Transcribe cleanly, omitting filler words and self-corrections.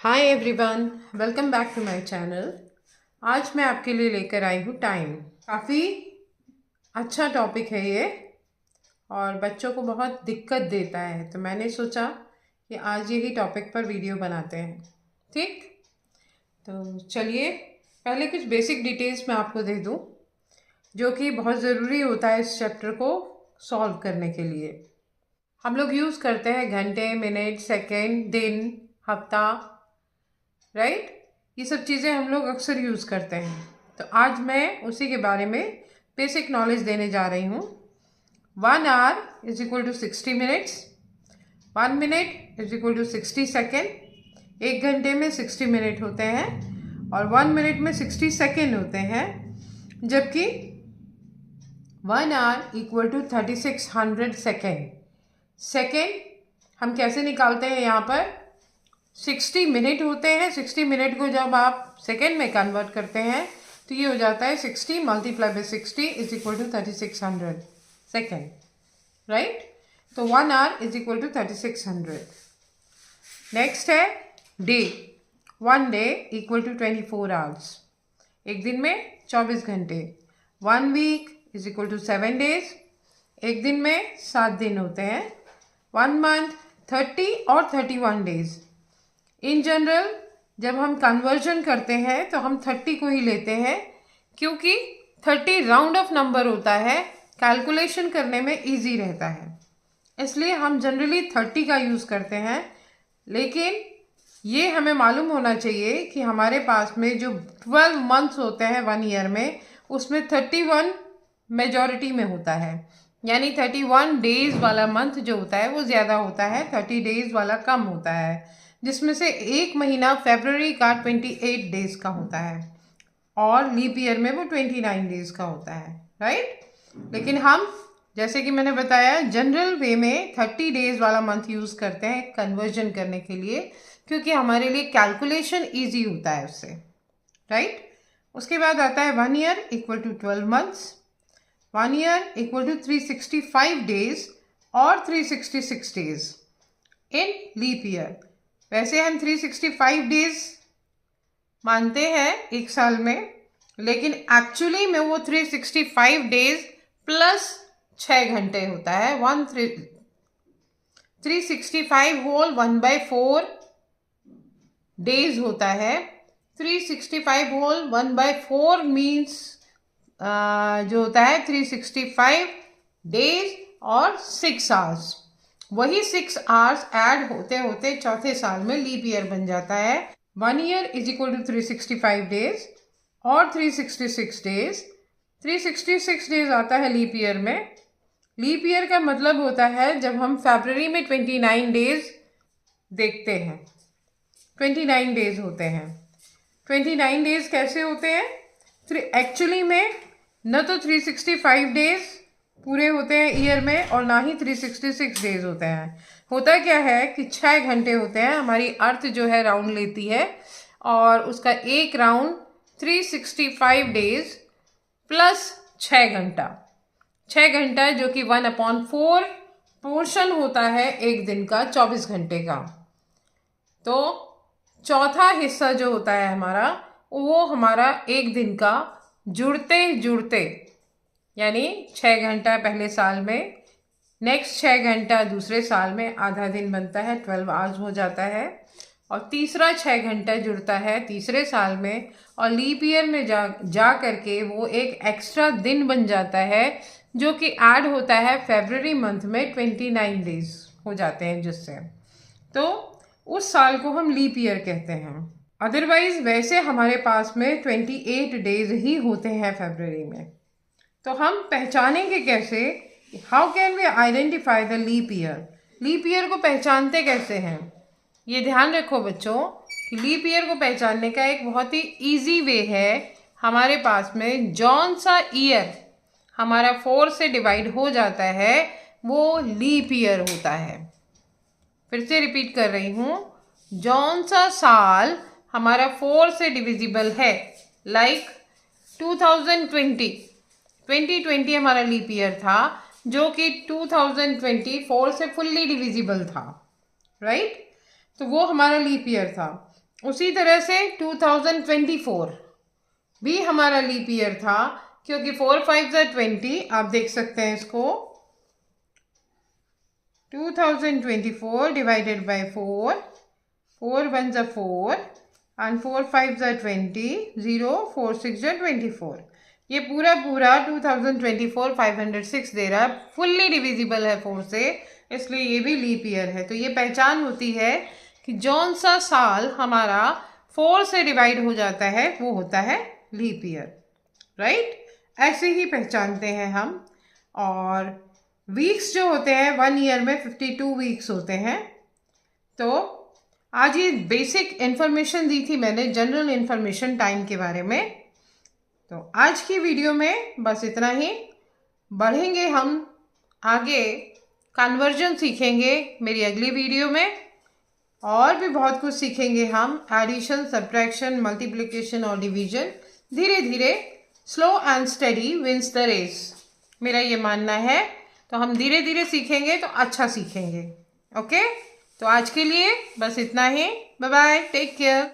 Hi everyone, welcome back to my channel. आज मैं आपके लिए लेकर आई हूँ टाइम। काफ़ी अच्छा टॉपिक है ये और बच्चों को बहुत दिक्कत देता है, तो मैंने सोचा कि आज यही टॉपिक पर वीडियो बनाते हैं। ठीक, तो चलिए पहले कुछ बेसिक डिटेल्स मैं आपको दे दूँ जो कि बहुत ज़रूरी होता है इस चैप्टर को सॉल्व करने के लिए। हम लोग यूज़ करते हैं घंटे, मिनट, सेकेंड, दिन, हफ्ता, राइट। ये सब चीज़ें हम लोग अक्सर यूज़ करते हैं। तो आज मैं उसी के बारे में बेसिक नॉलेज देने जा रही हूँ। 1 hour is equal to 60 minutes, 1 minute is equal to 60 second. 1 घंटे में 60 मिनट होते हैं और 1 minute में 60 सेकेंड होते हैं, जबकि 1 hour equal to 3600 second. Second हम कैसे निकालते हैं? यहाँ पर 60 मिनट होते हैं। 60 मिनट को जब आप सेकेंड में कन्वर्ट करते हैं तो ये हो जाता है 60 multiply by 60 is equal to 3600 second, right. तो 1 hour is equal to 3600। Next है day. 1 day equal to 24 hours। एक दिन में 24 घंटे। 1 week is equal to 7 days। एक दिन में 7 दिन होते हैं। 1 month 30 और 31 days। इन जनरल जब हम कन्वर्जन करते हैं तो हम 30 को ही लेते हैं, क्योंकि 30 राउंड ऑफ नंबर होता है, कैलकुलेशन करने में इजी रहता है, इसलिए हम जनरली 30 का यूज़ करते हैं। लेकिन ये हमें मालूम होना चाहिए कि हमारे पास में जो 12 मंथ्स होते हैं 1 ईयर में, उसमें 31 मेजॉरिटी में होता है, यानी 31 डेज वाला मंथ जो होता है वो ज़्यादा होता है, 30 डेज वाला कम होता है, जिसमें से एक महीना फरवरी का 28 डेज का होता है और लीप ईयर में वो 29 डेज का होता है, राइट। लेकिन हम, जैसे कि मैंने बताया, जनरल वे में 30 डेज वाला मंथ यूज़ करते हैं कन्वर्जन करने के लिए, क्योंकि हमारे लिए कैलकुलेशन ईजी होता है उससे, राइट। उसके बाद आता है 1 year equal to 12 months. 1 year equal to 365 days और 366 डेज इन लीप ईयर। वैसे हम 365 डेज मानते हैं एक साल में, लेकिन एक्चुअली में वो 365 डेज प्लस 6 घंटे होता है। 365 होल 1/4 डेज होता है। 365 होल 1/4 मीन्स जो होता है 365 डेज और 6 आवर्स। वही 6 आवर्स ऐड होते होते चौथे साल में लीप ईयर बन जाता है। 1 year is equal to 365 days और 366 डेज। 366 डेज आता है लीप ईयर में। लीप ईयर का मतलब होता है जब हम फरवरी में 29 डेज देखते हैं, 29 डेज होते हैं। 29 डेज कैसे होते हैं? एक्चुअली में न तो 365 डेज पूरे होते हैं ईयर में और ना ही 366 डेज होते हैं। होता क्या है कि 6 घंटे होते हैं। हमारी अर्थ जो है राउंड लेती है और उसका एक राउंड 365 डेज प्लस 6 घंटा। 6 घंटा जो कि 1/4 पोर्शन होता है एक दिन का 24 घंटे का। तो चौथा हिस्सा जो होता है हमारा, वो हमारा एक दिन का जुड़ते जुड़ते, यानी 6 घंटा पहले साल में, नेक्स्ट 6 घंटा दूसरे साल में, आधा दिन बनता है, 12 आवर्स हो जाता है, और तीसरा 6 घंटा जुड़ता है तीसरे साल में, और लीप ईयर में जा करके वो एक एक्स्ट्रा दिन बन जाता है जो कि ऐड होता है फरवरी मंथ में। 29 डेज हो जाते हैं जिससे, तो उस साल को हम लीप ईयर कहते हैं। अदरवाइज वैसे हमारे पास में 28 डेज ही होते हैं फरवरी में। तो हम पहचानेंगे कैसे? How can we identify the leap year? Leap year को पहचानते कैसे हैं? ये ध्यान रखो बच्चों कि लीप ईयर को पहचानने का एक बहुत ही इजी वे है। हमारे पास में जौन सा ईयर हमारा 4 से डिवाइड हो जाता है वो लीप ईयर होता है। फिर से रिपीट कर रही हूँ, जौन सा साल हमारा 4 से डिविजिबल है, लाइक 2020 हमारा लीप ईयर था, जो कि 2024 से फुल्ली डिविजिबल था, राइट। तो वो हमारा लीप ईयर था। उसी तरह से 2024 भी हमारा लीप ईयर था, क्योंकि 4 5 20, आप देख सकते हैं इसको, 2024 डिवाइडेड बाय 4, 4 1 4 एंड 4 5 20, 0 4 6 24। ये पूरा पूरा 2024 506 दे रहा है, फुल्ली डिविजिबल है 4 से, इसलिए ये भी लीप ईयर है। तो ये पहचान होती है कि जौन सा साल हमारा 4 से डिवाइड हो जाता है वो होता है लीप ईयर, राइट। ऐसे ही पहचानते हैं हम। और वीक्स जो होते हैं 1 ईयर में 52 वीक्स होते हैं। तो आज ये बेसिक इन्फॉर्मेशन दी थी मैंने, जनरल इन्फॉर्मेशन टाइम के बारे में। तो आज की वीडियो में बस इतना ही। बढ़ेंगे हम आगे, कन्वर्जन सीखेंगे मेरी अगली वीडियो में, और भी बहुत कुछ सीखेंगे हम, एडिशन, सब्ट्रैक्शन, मल्टीप्लिकेशन और डिवीजन। धीरे धीरे, slow and study wins the race, मेरा ये मानना है। तो हम धीरे धीरे सीखेंगे तो अच्छा सीखेंगे। ओके, तो आज के लिए बस इतना ही। Bye bye, take care.